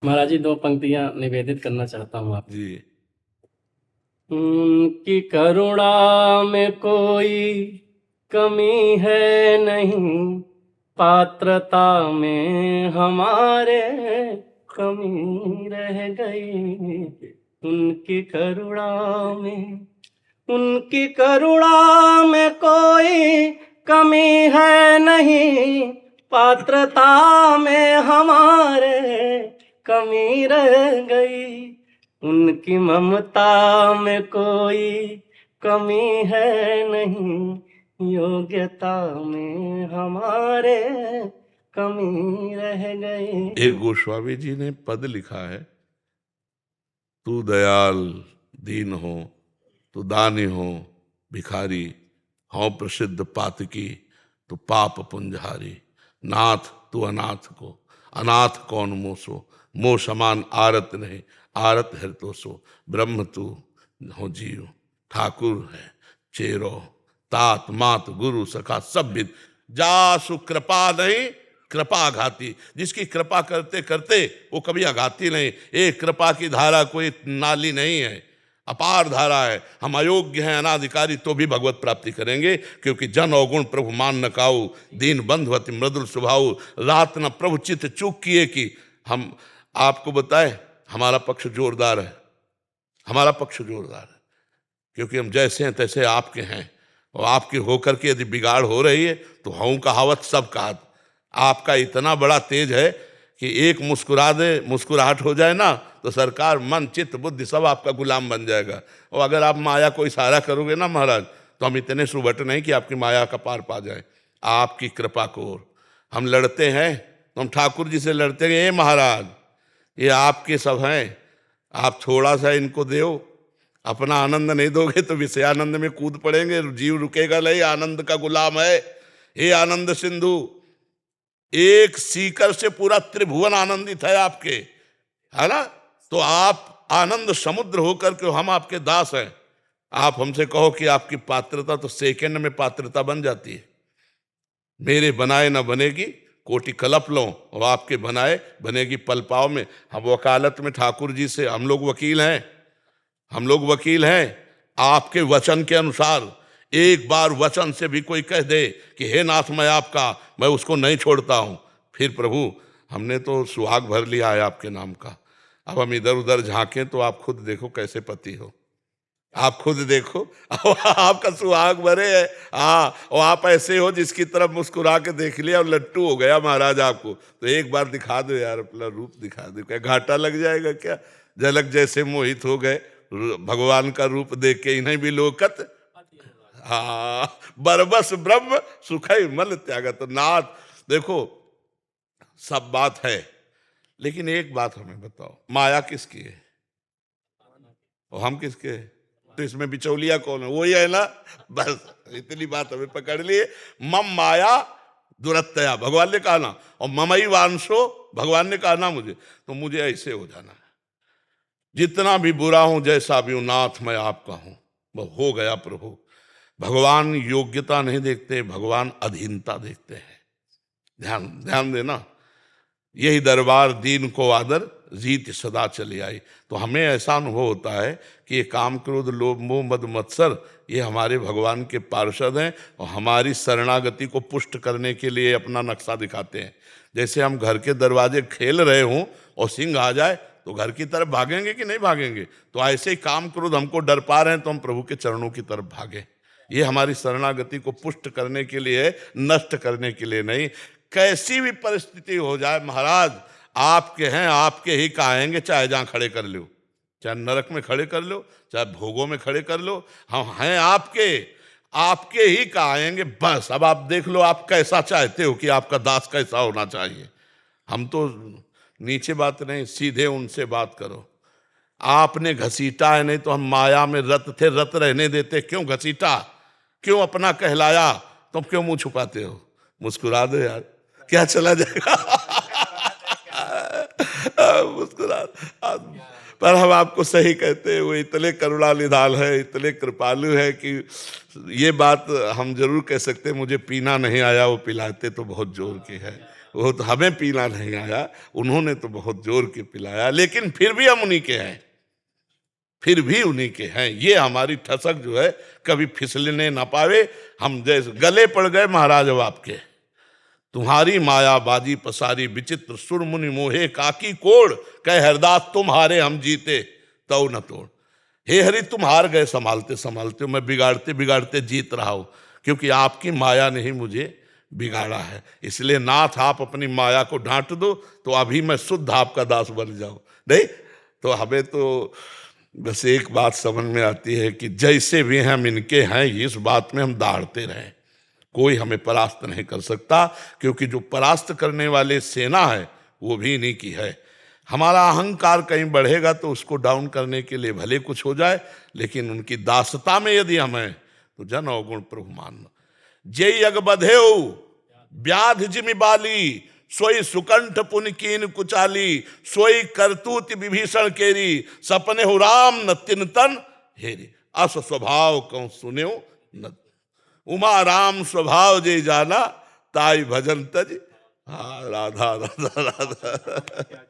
महाराज जी, 2 पंक्तियाँ निवेदित करना चाहता हूँ आप। जी। कि करुणा में कोई कमी है नहीं, पात्रता में हमारे कमी रह गई। उनकी करुणा में कोई कमी है नहीं, पात्रता में हमारे कमी रह गई। उनकी ममता में कोई कमी है नहीं, योग्यता में हमारे कमी रह गई। एक गोस्वामी जी ने पद लिखा है, तू दयाल दीन हो, तू दानी हो भिखारी, हो प्रसिद्ध पातकी, तू पाप पुंजहारी। नाथ तू अनाथ को, अनाथ कौन मोसो, मोह समान आरत नहीं, आरत है तो सो। ब्रह्म तू हो जीव, ठाकुर है चेरो, तात मात गुरु सखा सब विद, जासु कृपा नहीं कृपा आघाती। जिसकी कृपा करते करते वो कभी आघाती नहीं। एक कृपा की धारा कोई नाली नहीं है, अपार धारा है। हम अयोग्य हैं, अनाधिकारी, तो भी भगवत प्राप्ति करेंगे, क्योंकि जन अवगुण प्रभु मान न काऊ, दीन बंधुवति मृदुल स्वभाव। रात न प्रभु चित्त चूक किए कि हम आपको बताए, हमारा पक्ष जोरदार है, हमारा पक्ष जोरदार है, क्योंकि हम जैसे हैं तैसे आपके हैं। और आपके होकर के यदि बिगाड़ हो रही है तो हूं कहावत सब कहात। आपका इतना बड़ा तेज है कि एक मुस्कुरा दे, मुस्कुराहट हो जाए ना, तो सरकार मन चित्त बुद्धि सब आपका गुलाम बन जाएगा। और अगर आप माया को इशारा करोगे ना महाराज, तो हम इतने सुबट नहीं कि आपकी माया का पार पा जाए। आपकी कृपा को हम लड़ते हैं, तो हम ठाकुर जी से लड़ते हैं, ये महाराज ये आपके सब हैं, आप थोड़ा सा इनको दो, अपना आनंद नहीं दोगे तो विषयानंद में कूद पड़ेंगे, जीव रुकेगा नहीं, आनंद का गुलाम है। हे आनंद सिंधु, एक सीकर से पूरा त्रिभुवन आनंदित है आपके, है ना। तो आप आनंद समुद्र होकर के हम आपके दास हैं। आप हमसे कहो कि आपकी पात्रता, तो सेकंड में पात्रता बन जाती है। मेरे बनाए ना बनेगी कोटि कलप लो, और आपके बनाए बनेगी पल पाव में। हम वकालत में ठाकुर जी से हम लोग वकील हैं, हम लोग वकील हैं आपके वचन के अनुसार। एक बार वचन से भी कोई कह दे कि हे नाथ मैं आपका, मैं उसको नहीं छोड़ता हूं। फिर प्रभु हमने तो सुहाग भर लिया है आपके नाम का। अब हम इधर उधर झांकें तो आप खुद देखो कैसे पति हो, आप खुद देखो। आपका सुहाग भरे है, हाँ, और आप ऐसे हो जिसकी तरफ मुस्कुरा के देख लिया और लट्टू हो गया महाराज आपको। तो एक बार दिखा दो यार, अपना रूप दिखा दो, क्या घाटा लग जाएगा क्या। झलक जैसे मोहित हो गए भगवान का रूप देख के, इन्हें भी लोकत, हाँ, बरबस ब्रह्म सुखई मल त्यागत। तो नाथ देखो सब बात है, लेकिन एक बात हमें बताओ, माया किसकी है और हम किसके हैं? तो इसमें बिचौलिया कौन है? वही है ना। बस इतनी बात हमें पकड़ लिए। मम माया दुरत्तया, भगवान ने कहा ना, और ममई वांशो, भगवान ने कहा ना मुझे, तो मुझे ऐसे हो जाना है। जितना भी बुरा हूं, जैसा भी हूं, नाथ मैं आपका हूं, वो हो गया प्रभु। भगवान योग्यता नहीं देखते, भगवान अधीनता देखते हैं। ध्यान ध्यान देना। यही दरबार दीन को आदर, जीत सदा चली आई। तो हमें ऐसा अनुभव होता है कि ये काम क्रोध लोभ मोह मद मत्सर, ये हमारे भगवान के पार्षद हैं और हमारी शरणागति को पुष्ट करने के लिए अपना नक्शा दिखाते हैं। जैसे हम घर के दरवाजे खेल रहे हों और सिंह आ जाए तो घर की तरफ भागेंगे कि नहीं भागेंगे। तो ऐसे ही काम क्रोध हमको डर पा रहे हैं तो हम प्रभु के चरणों की तरफ भागें। ये हमारी शरणागति को पुष्ट करने के लिए, नष्ट करने के लिए नहीं। कैसी भी परिस्थिति हो जाए महाराज, आपके हैं, आपके ही कहेंगे, चाहे जहां खड़े कर लो, चाहे नरक में खड़े कर लो, चाहे भोगों में खड़े कर लो, हम हैं आपके, आपके ही कहेंगे। बस अब आप देख लो आप कैसा चाहते हो कि आपका दास कैसा होना चाहिए। हम तो नीचे बात नहीं, सीधे उनसे बात करो। आपने घसीटा है, नहीं तो हम माया में रत थे, रत रहने देते। क्यों घसीटा, क्यों अपना कहलाया, तुम क्यों मुंह छुपाते हो? मुस्कुरा दो यार, क्या चला जाएगा। मुस्कुरा। पर हम आपको सही कहते हैं, वो इतने करुणा निधान है, इतने कृपालु है कि ये बात हम जरूर कह सकते हैं, मुझे पीना नहीं आया वो पिलाते तो बहुत जोर की है। वो तो हमें पीना नहीं आया, उन्होंने तो बहुत जोर के पिलाया, लेकिन फिर भी हम उन्हीं के हैं, फिर भी उन्हीं के हैं। ये हमारी ठसक जो है कभी फिसलने ना पावे। हम जैसे गले पड़ गए महाराज अब आपके, तुम्हारी माया बाजी पसारी विचित्र सुर मुनि मोहे काकी कोड़, कह हरदास तुम्हारे हम जीते तो न तोड़। हे हरि तुम हार गए संभालते संभालते, मैं बिगाड़ते बिगाड़ते जीत रहा हूं, क्योंकि आपकी माया ने ही मुझे बिगाड़ा है। इसलिए नाथ आप अपनी माया को डांट दो तो अभी मैं शुद्ध आपका दास बन जाऊं। नहीं तो हमें तो बस एक बात समझ में आती है कि जैसे भी हम इनके हैं, इस बात में हम दाढ़ते रहें, कोई हमें परास्त नहीं कर सकता, क्योंकि जो परास्त करने वाले सेना है वो भी इन्हीं की है। हमारा अहंकार कहीं बढ़ेगा तो उसको डाउन करने के लिए भले कुछ हो जाए, लेकिन उनकी दासता में यदि हम हैं तो जन अवगुण प्रभु मान। जय यग बधेऊ व्याध जिमि बाली, सोई सुकंठ पुन कीन कुचाली, सोई करतूत विभीषण केरी, सपने हो राम न तिन तन हेरी, अस स्वभाव कौ सुन्यो न। उमा राम स्वभाव जे जाना, ताई भजन तज। हाँ राधा राधा राधा।